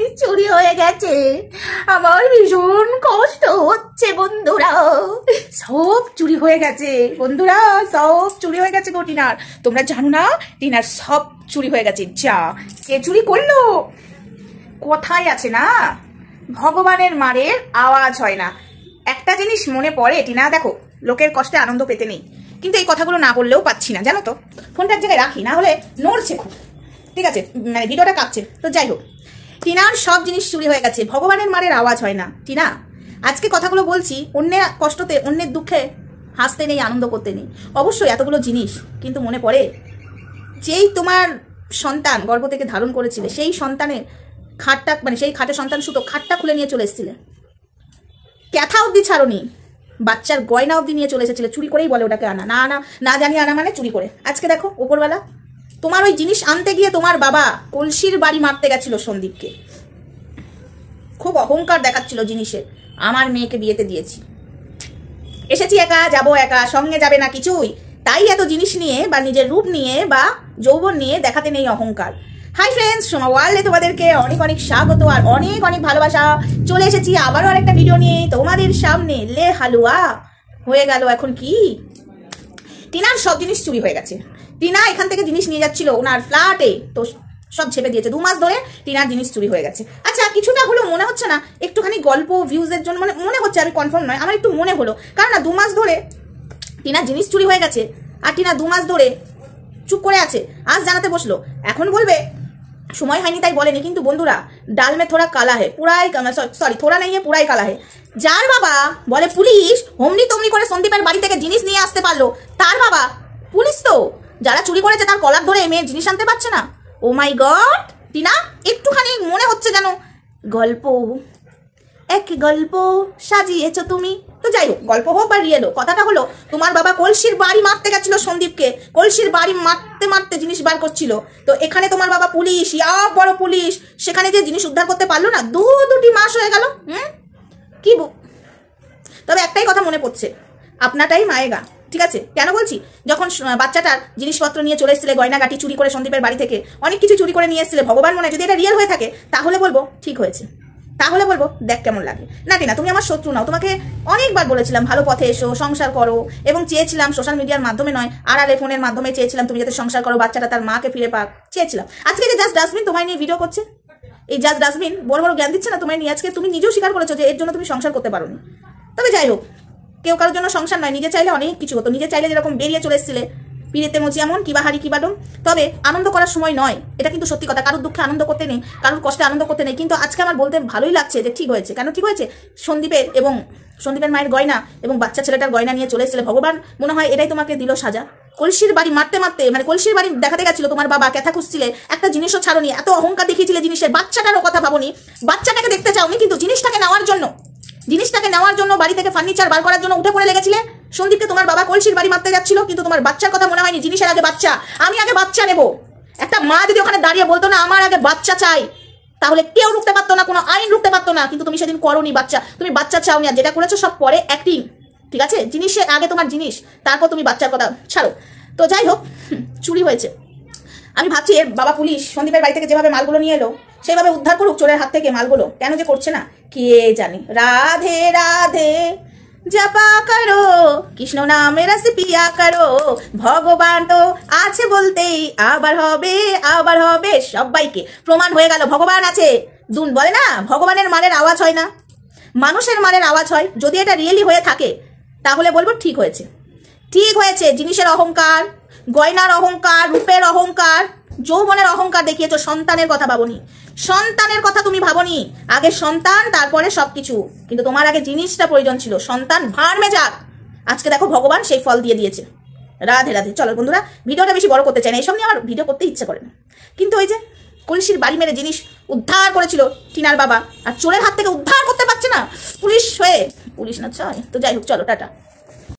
জিনিস চুরি হয়ে গেছে। আমার ভীষণ কষ্ট হচ্ছে বন্ধুরা, সব চুরি হয়ে গেছে বন্ধুরা, সব চুরি হয়ে গেছে গো টিনার। তোমরা জানো না টিনার সব চুরি হয়ে গেছে। যা কে চুরি করলো? কথাই আছে না, ভগবানের মারের আওয়াজ হয় না। একটা জিনিস মনে পড়ে টিনা, দেখো লোকের কষ্টে আনন্দ পেতে নেই, কিন্তু এই কথাগুলো না বললেও পাচ্ছি না, জানো তো। ফোনটা এক জায়গায় রাখি, না হলে নড়ছে খুব, ঠিক আছে, মানে ভিডিওটা কাঁপছে। তো যাই হোক, টিনার সব জিনিস চুরি হয়ে গেছে, ভগবানের মারের আওয়াজ হয় না। টিনা, আজকে কথাগুলো বলছি, অন্যের কষ্টতে অন্যের দুঃখে হাসতে নেই, আনন্দ করতে নেই। অবশ্যই এতগুলো জিনিস, কিন্তু মনে পড়ে যেই তোমার সন্তান গর্ভ থেকে ধারণ করেছিলে, সেই সন্তানের খাটটা, মানে সেই খাটের সন্তান সুতো খাটটা খুলে নিয়ে চলে এসেছিলে, ক্যাথা অবধি ছাড়নি, বাচ্চার গয়না অবধি নিয়ে চলে এসেছিলে। চুরি করেই বলে ওটাকে আনা, না আনা না জানি আনা মানে চুরি করে। আজকে দেখো ওপরবেলা তোমার ওই জিনিস আনতে গিয়ে তোমার বাবা কলসির বাড়ি মারতে গেছিল সন্দীপকে। খুব অহংকার দেখাচ্ছিল জিনিসের, আমার মেয়েকে বিয়েতে দিয়েছি, এসেছি একা, যাব একা, সঙ্গে যাবে না কিছুই, তাই এত জিনিস নিয়ে বা নিজের রূপ নিয়ে বা যৌবন নিয়ে দেখাতে নেই অহংকার। হাই ফ্রেন্ডস, সোমা ওয়ার্ল্ডে তোমাদেরকে অনেক অনেক স্বাগত আর অনেক অনেক ভালোবাসা। চলে এসেছি আবারও আরেকটা ভিডিও নিয়ে তোমাদের সামনে। লে হালুয়া হয়ে গেল এখন কি, টিনার সব জিনিস চুরি হয়ে গেছে। টিনা এখান থেকে জিনিস নিয়ে যাচ্ছিল ওনার ফ্ল্যাটে, তো সব ছেপে দিয়েছে। 2 মাস ধরে টিনার জিনিস চুরি হয়ে গেছে। আচ্ছা, কিছুটা হলেও মনে হচ্ছে না একটুখানি গল্প ভিউজের জন্য, মানে মনে হচ্ছে, আমি কনফার্ম নয়, আমার একটু মনে হলো, কারণ না 2 মাস ধরে টিনার জিনিস চুরি হয়ে গেছে আর টিনা 2 মাস ধরে চুপ করে আছে। আজ জানাতে বসলো, এখন বলবে সময় হয়নি তাই বলেনি, কিন্তু বন্ধুরা ডাল মে থোড়া কালা হে পুরাই, সরি থোড়া নেই পুরাই কালা হে। যার বাবা বলে পুলিশ হোমনি তোমনি করে সন্দীপের বাড়ি থেকে জিনিস নিয়ে আসতে পারলো, তার বাবা পুলিশ তো যারা চুরি করেছে তার কলার ধরে মেয়ের জিনিস আনতে পারছে না। ও মাই গড টিনা, একটুখানি মনে হচ্ছে যেন গল্প, এক গল্প সাজিয়েছো তুমি। তো যাই হোক, গল্প হোক বা রিয়েল হোক, কথাটা হলো তোমার বাবা কলসির বাড়ি মারতে গেছিল সন্দীপকে, কলসির বাড়ি মারতে মারতে জিনিস বার করছিল। তো এখানে তোমার বাবা পুলিশ, বড় পুলিশ, সেখানে যে জিনিস উদ্ধার করতে পারলো না, 2 মাস হয়ে গেল। কি তবে একটাই কথা মনে পড়ছে, আপনাটাই মায়েগা, ঠিক আছে? কেন বলছি, যখন বাচ্চাটার জিনিসপত্র নিয়ে চলে এসেছিলে, গয়নাগাটি চুরি করে সন্দীপের বাড়ি থেকে অনেক কিছু চুরি করে নিয়ে এসেছিলে, ভগবান মনে, যদি এটা রিয়েল হয়ে থাকে তাহলে বলবো ঠিক হয়েছে, তাহলে বলবো দেখ কেমন লাগে। না টিনা, তুমি আমার শত্রু নাও, তোমাকে অনেকবার বলেছিলাম ভালো পথে এসো, সংসার করো, এবং চেয়েছিলাম সোশ্যাল মিডিয়ার মাধ্যমে নয়, আড়ালে ফোনের মাধ্যমে চেয়েছিলাম তুমি যাতে সংসার করো, বাচ্চাটা তার মাকে ফিরে পাক, চেয়েছিলাম। আজকে যে জাস্ট ডাস্টবিন তোমায় নিয়ে ভিডিও করছে, এই জাস্ট ডাস্টবিন বড় বড় জ্ঞান দিচ্ছে না তোমায় নিয়ে। আজকে তুমি নিজেও স্বীকার করেছো যে এর জন্য তুমি সংসার করতে পারোনি। তবে যাই হোক, কেউ কারোর জন্য সংসার নয়, নিজে চাইলে অনেক কিছু হতো। নিজে চাইলে যেরকম বেরিয়ে চলে এসেছিলে, পিড়েতে মজি এমন কিবা হারি কিবা ডোম, তবে আনন্দ করার সময় নয়, এটা কিন্তু সত্যি কথা। কারোর দুঃখে আনন্দ করতে নেই, কারোর কষ্টে আনন্দ করতে নেই, কিন্তু আজকে আমার বলতে ভালোই লাগছে যে ঠিক হয়েছে। কেন ঠিক হয়েছে? সন্দীপের এবং সন্দীপের মায়ের গয়না এবং বাচ্চা ছেলেটার গয়না নিয়ে চলে এসেছিলে, ভগবান মনে হয় এটাই তোমাকে দিল সাজা। কলসির বাড়ি মারতে মারতে, মানে কলসির বাড়ি দেখাতে গেছিল তোমার বাবা, ক্যাথা খুঁজছিলে, একটা জিনিসও ছাড়োনি, এত অহংকার দেখিয়েছিলে জিনিসের, বাচ্চাটারও কথা ভাবনি, বাচ্চাটাকে দেখতে চাওনি, কিন্তু জিনিসটাকে নেওয়ার জন্য বাড়ি থেকে ফার্নিচার বার করার জন্য উঠে পড়ে লেগেছিলে। সন্দীপকে তোমার বাবা কলসির বাড়ি মারতে যাচ্ছিল, কিন্তু তোমার বাচ্চার কথা মনে হয়নি, জিনিসের আগে বাচ্চা, আমি আগে বাচ্চা নেবো। একটা মা যদি ওখানে দাঁড়িয়ে বলতো না আমার আগে বাচ্চা চাই, তাহলে কেউ রুখতে পারতো না, কোনো আইন রুখতে পারতো না, কিন্তু তুমি সেদিন করোনি, তুমি বাচ্চা চাওনি। আর যেটা করেছো সব পরে অ্যাক্টিং, ঠিক আছে? জিনিসের আগে তোমার জিনিস, তারপর তুমি বাচ্চার কথা ছাড়ো। তো যাই হোক, চুরি হয়েছে। আমি ভাবছি এর বাবা পুলিশ সন্দীপের বাড়ি থেকে যেভাবে মালগুলো নিয়ে এলো, সেইভাবে উদ্ধার করুক চোরের হাত থেকে মালগুলো। কেন যে করছে না কে জানি। রাধে রাধে জপা করো, কৃষ্ণ নামে রস পিয়া করো, ভগবান তো আছে বলতেই আবার হবে। সবাইকে প্রমাণ হয়ে গেল ভগবান আছে। বলে না ভগবানের মানের আওয়াজ হয় না, মানুষের মানের আওয়াজ হয়। যদি এটা রিয়েলি হয়ে থাকে তাহলে বলবো ঠিক হয়েছে, ঠিক হয়েছে। জিনিসের অহংকার, গয়নার অহংকার, রূপের অহংকার, যৌবনের অহংকার দেখিয়েছো, সন্তানের কথা ভাবনি, সন্তানের কথা তুমি ভাবনি। আগে সন্তান, তারপরে সবকিছু, কিন্তু তোমার আগে জিনিসটা প্রয়োজন ছিল। সন্তান ভাড়মে যাক, আজকে দেখো ভগবান সেই ফল দিয়ে দিয়েছে। রাধে রাধে। চলো বন্ধুরা, ভিডিওটা বেশি বড় করতে চাই না, এইসব নিয়ে আমার ভিডিও করতে ইচ্ছে করে না, কিন্তু ওই যে কলসির বাড়ি মেরে জিনিস উদ্ধার করেছিল টিনার বাবা, আর চোরের হাত থেকে উদ্ধার করতে পারছে না পুলিশ হয়ে, পুলিশ না চায়। তো যাই হোক, চলো টাটা।